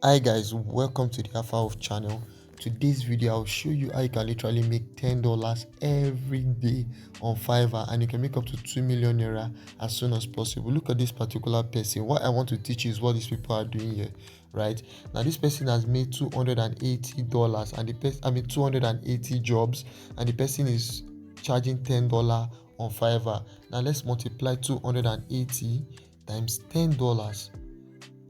Hi guys, welcome to the Alpha of channel. Today's video I'll show you how you can literally make $10 every day on Fiverr, and you can make up to 2 million naira as soon as possible. Look at this particular person. What I want to teach you is what these people are doing here, right? Now this person has made $280 and the person 280 jobs, and the person is charging $10 on Fiverr. Now let's multiply 280 times $10,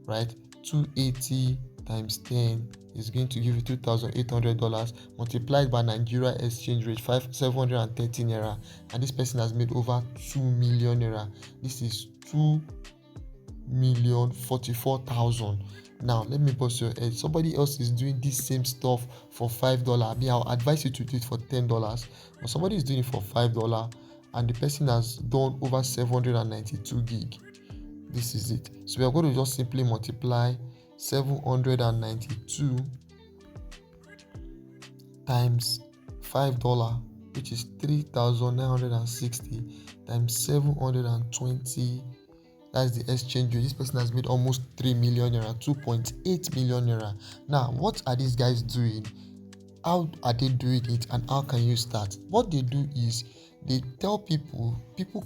right? 280 times 10 is going to give you $2,800 multiplied by Nigeria exchange rate 730 naira, and this person has made over 2 million naira. This is 2,044,000. Now let me bust your head. Somebody else is doing this same stuff for $5. I'll advise you to do it for $10, but somebody is doing it for $5 and the person has done over 792 gig. This is it. So we are going to just simply multiply 792 times $5, which is 3,960, times 720. That's the exchange rate. This person has made almost 3 million naira, 2.8 million naira. Now, what are these guys doing? How are they doing it, and how can you start? What they do is they tell people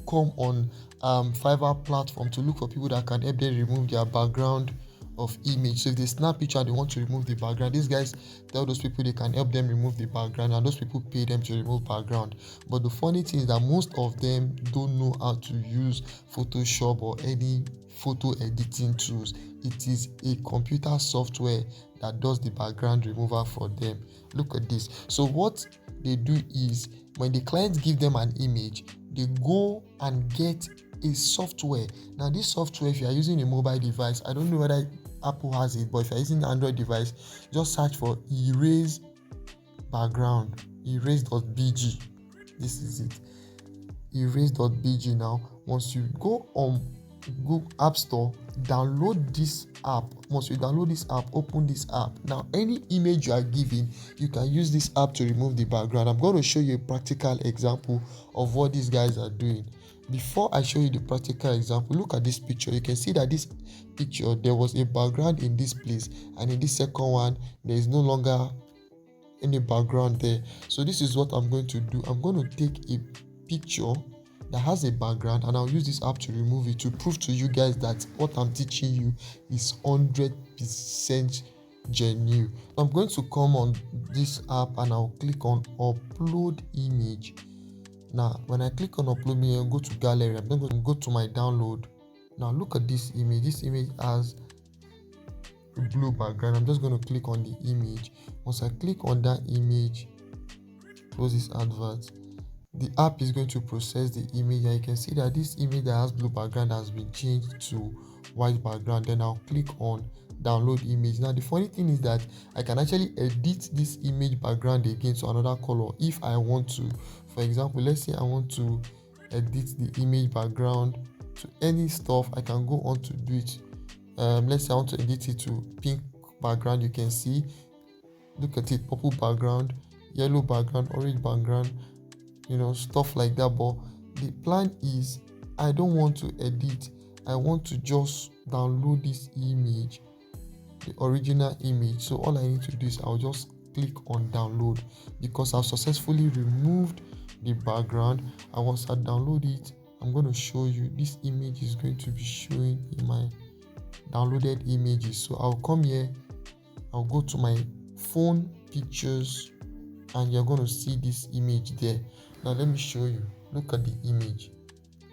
come on Fiverr platform to look for people that can help them remove their background of image. So if they snap picture and they want to remove the background, these guys tell those people they can help them remove the background, and those people pay them to remove background. But the funny thing is that most of them don't know how to use Photoshop or any photo editing tools. It is a computer software that does the background removal for them. Look at this. So what they do is, when the clients give them an image, they go and get a software. Now this software, if you are using a mobile device, I don't know whether Apple has it, but if you're using an Android device, just search for erase background, erase.bg. This is it, erase.bg. Now once you go on Google App Store, download this app. Once you download this app, open this app. Now any image you are given, you can use this app to remove the background. I'm going to show you a practical example of what these guys are doing. Before I show you the practical example, look at this picture. You can see that this picture, there was a background in this place, and in this second one there is no longer any background there. So this is what I'm going to do. I'm going to take a picture that has a background, and I'll use this app to remove it, to prove to you guys that what I'm teaching you is 100% genuine. I'm going to come on this app and I'll click on upload image. Now when I click on upload image and go to gallery, I'm going to go to my download. Now look at this image. This image has a blue background. I'm just going to click on the image. Once I click on that image, close this advert, the app is going to process the image, and you can see that this image that has blue background has been changed to white background. Then I'll click on download image. Now the funny thing is that I can actually edit this image background again to another color if I want to. For example, let's say I want to edit the image background to any stuff. I can go on to do it. Let's say I want to edit it to pink background. You can see, look at it, purple background, yellow background, orange background, stuff like that. But the plan is, I don't want to edit. I want to just download this image, the original image. So all I need to do is I'll just click on download, because I've successfully removed the background. And once I download it, I'm going to show you this image is going to be showing in my downloaded images. So I'll come here, I'll go to my phone pictures, and you're going to see this image there. Now let me show you. Look at the image.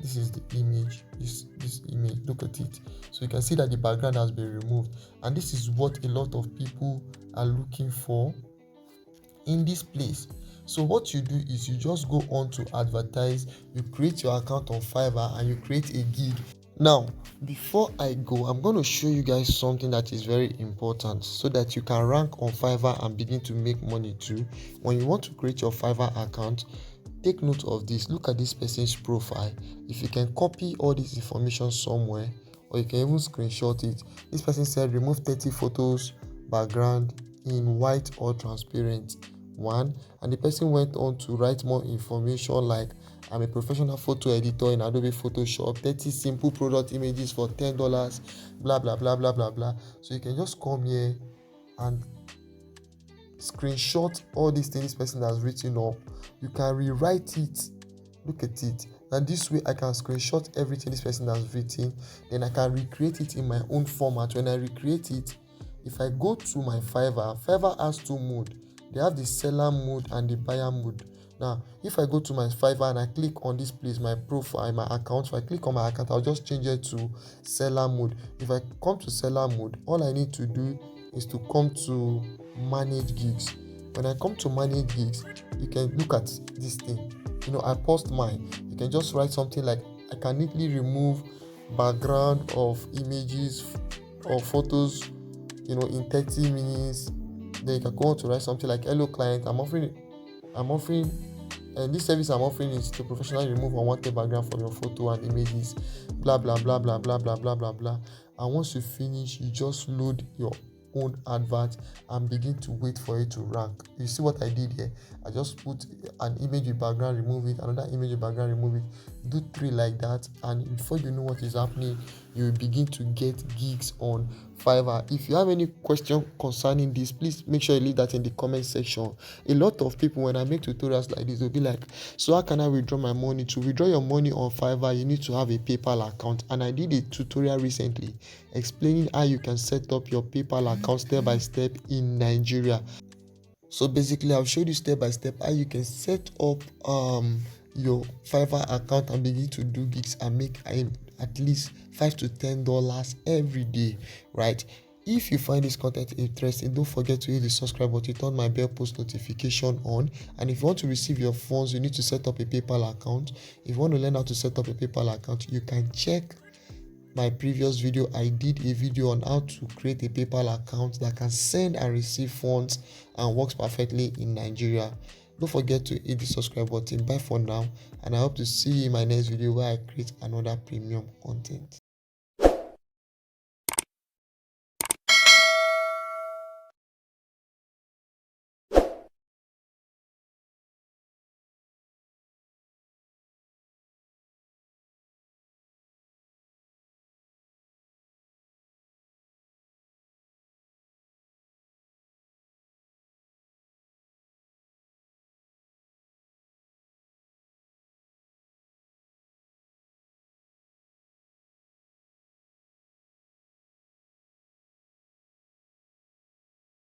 This is the image. This image, look at it. So you can see that the background has been removed, and this is what a lot of people are looking for in this place. So what you do is you just go on to advertise, you create your account on Fiverr, and you create a gig. Now before I go, I'm going to show you guys something that is very important so that you can rank on Fiverr and begin to make money too. When you want to create your Fiverr account, take note of this. Look at this person's profile. If you can copy all this information somewhere, or you can even screenshot it. This person said remove 30 photos background in white or transparent. One, and the person went on to write more information like I'm a professional photo editor in Adobe Photoshop. 30 simple product images for $10. Blah blah blah blah blah blah. So you can just come here and screenshot all these things this person has written up. You can rewrite it. Look at it. And this way I can screenshot everything this person has written. Then I can recreate it in my own format. When I recreate it, if I go to my Fiverr has two modes. They have the seller mode and the buyer mode. Now, if I go to my Fiverr and I click on this place, my profile, my account, if I click on my account, I'll just change it to seller mode. If I come to seller mode, all I need to do is to come to manage gigs. When I come to manage gigs, you can look at this thing. I post mine. You can just write something like, I can neatly remove background of images or photos, in 30 minutes. Then you can go on to write something like, hello client, I'm offering, and this service I'm offering is to professionally remove unwanted background from your photo and images, blah blah blah blah blah blah blah blah blah. And once you finish, you just load your own advert and begin to wait for it to rank. You see what I did here? I just put an image with background, remove it, another image with background, remove it. Do 3 like that, and before you know what is happening, you will begin to get gigs on Fiverr. If you have any question concerning this, please make sure you leave that in the comment section. A lot of people, when I make tutorials like this, they'll be like, so how can I withdraw my money? To withdraw your money on Fiverr, you need to have a PayPal account. And I did a tutorial recently explaining how you can set up your PayPal account step by step in Nigeria. So basically, I've showed you step by step how you can set up your Fiverr account and begin to do gigs and make at least $5 to $10 every day, right? If you find this content interesting, don't forget to hit the subscribe button, turn my bell post notification on. And if you want to receive your funds, you need to set up a PayPal account. If you want to learn how to set up a PayPal account, you can check my previous video. I did a video on how to create a PayPal account that can send and receive funds and works perfectly in Nigeria. Don't forget to hit the subscribe button. Bye for now, and I hope to see you in my next video where I create another premium content.